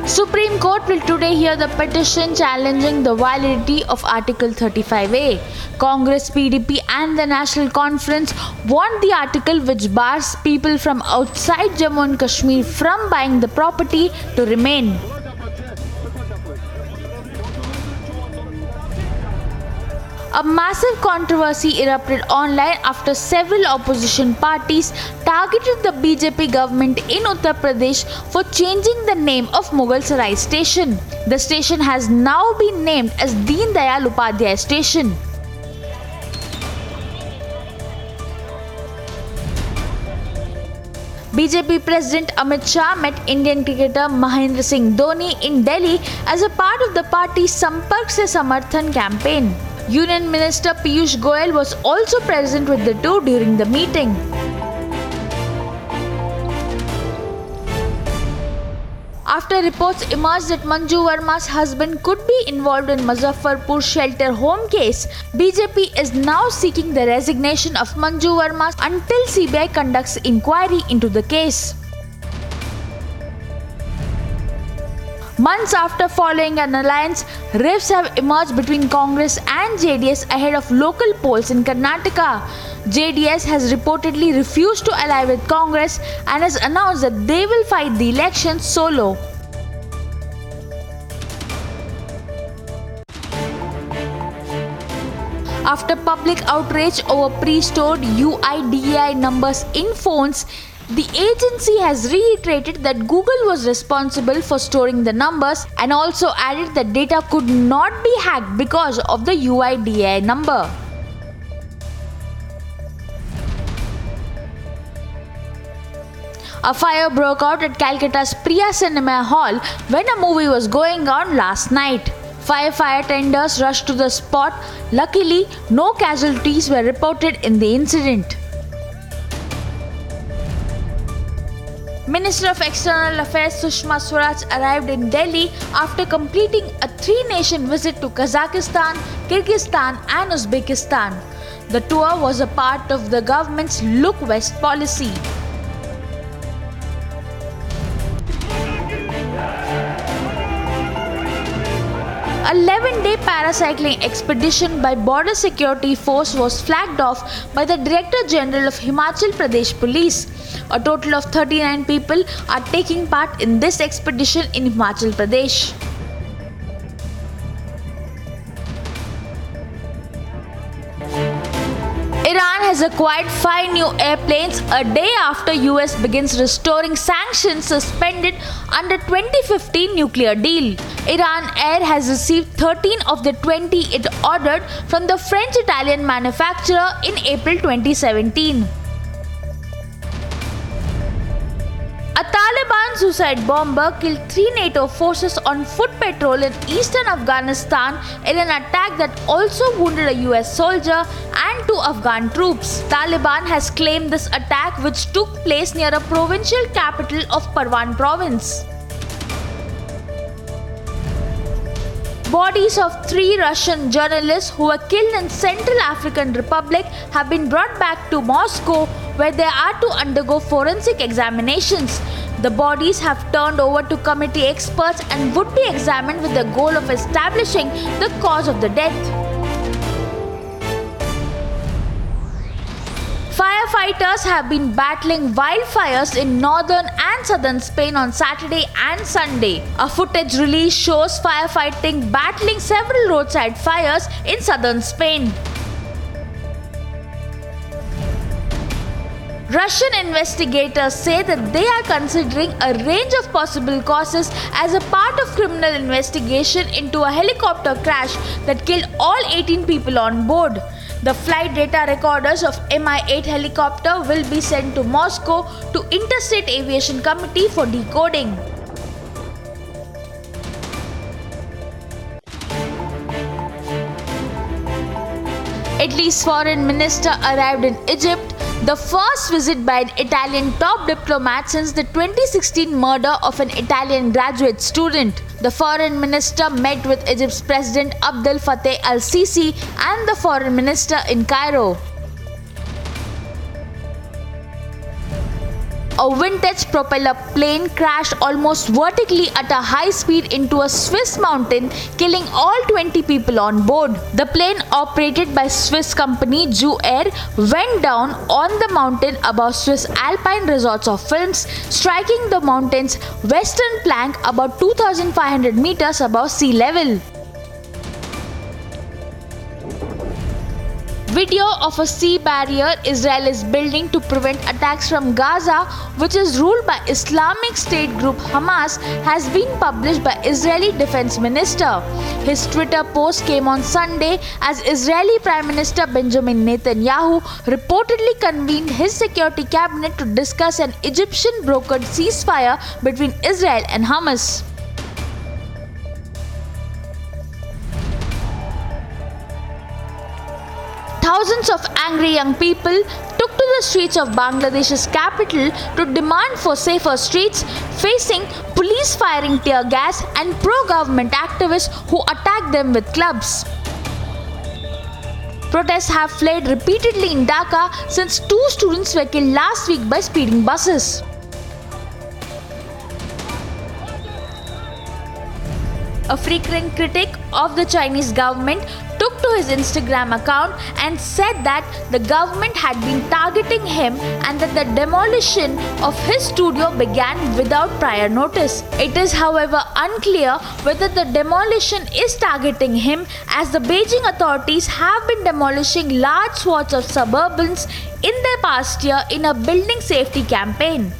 Supreme Court will today hear the petition challenging the validity of Article 35A. Congress, PDP and the National Conference want the article which bars people from outside Jammu and Kashmir from buying the property to remain. A massive controversy erupted online after several opposition parties targeted the BJP government in Uttar Pradesh for changing the name of Mughal Sarai station. The station has now been named as Deen Dayal Upadhyay station. BJP President Amit Shah met Indian cricketer Mahendra Singh Dhoni in Delhi as a part of the party's Sampark Se Samarthan campaign. Union Minister Piyush Goyal was also present with the two during the meeting. After reports emerged that Manju Verma's husband could be involved in Muzaffarpur shelter home case, BJP is now seeking the resignation of Manju Verma until CBI conducts inquiry into the case. Months after following an alliance, rifts have emerged between Congress and JDS ahead of local polls in Karnataka. JDS has reportedly refused to ally with Congress and has announced that they will fight the election solo. After public outrage over pre-stored UIDAI numbers in phones, the agency has reiterated that Google was responsible for storing the numbers and also added that data could not be hacked because of the UIDAI number. A fire broke out at Calcutta's Priya Cinema Hall when a movie was going on last night. Fire tenders rushed to the spot. Luckily, no casualties were reported in the incident. Minister of External Affairs Sushma Swaraj arrived in Delhi after completing a three-nation visit to Kazakhstan, Kyrgyzstan and Uzbekistan. The tour was a part of the government's Look West policy. A 11-day paracycling expedition by Border Security Force was flagged off by the Director General of Himachal Pradesh Police. A total of 39 people are taking part in this expedition in Himachal Pradesh. Iran has acquired 5 new airplanes a day after US begins restoring sanctions suspended under 2015 nuclear deal. Iran Air has received 13 of the 20 it ordered from the French-Italian manufacturer in April 2017. A Taliban suicide bomber killed 3 NATO forces on foot patrol in eastern Afghanistan in an attack that also wounded a US soldier and 2 Afghan troops. Taliban has claimed this attack, which took place near a provincial capital of Parwan province. Bodies of 3 Russian journalists who were killed in Central African Republic have been brought back to Moscow, where they are to undergo forensic examinations. The bodies have turned over to committee experts and would be examined with the goal of establishing the cause of the death. Firefighters have been battling wildfires in northern and southern Spain on Saturday and Sunday. A footage release shows firefighting battling several roadside fires in southern Spain. Russian investigators say that they are considering a range of possible causes as a part of criminal investigation into a helicopter crash that killed all 18 people on board. The flight data recorders of Mi-8 helicopter will be sent to Moscow to Interstate Aviation Committee for decoding. Italy's foreign minister arrived in Egypt, the first visit by an Italian top diplomat since the 2016 murder of an Italian graduate student. The foreign minister met with Egypt's President Abdel Fattah al-Sisi and the foreign minister in Cairo. A vintage propeller plane crashed almost vertically at a high speed into a Swiss mountain, killing all 20 people on board. The plane, operated by Swiss company Air, went down on the mountain above Swiss alpine resorts of films, striking the mountain's western flank about 2,500 meters above sea level. Video of a sea barrier Israel is building to prevent attacks from Gaza, which is ruled by Islamic State group Hamas, has been published by Israeli Defense Minister. His Twitter post came on Sunday as Israeli Prime Minister Benjamin Netanyahu reportedly convened his security cabinet to discuss an Egyptian-brokered ceasefire between Israel and Hamas. Thousands of angry young people took to the streets of Bangladesh's capital to demand for safer streets, facing police firing tear gas and pro-government activists who attacked them with clubs. Protests have flared repeatedly in Dhaka since 2 students were killed last week by speeding buses. A frequent critic of the Chinese government took to his Instagram account and said that the government had been targeting him and that the demolition of his studio began without prior notice. It is, however, unclear whether the demolition is targeting him, as the Beijing authorities have been demolishing large swaths of suburbans in their past year in a building safety campaign.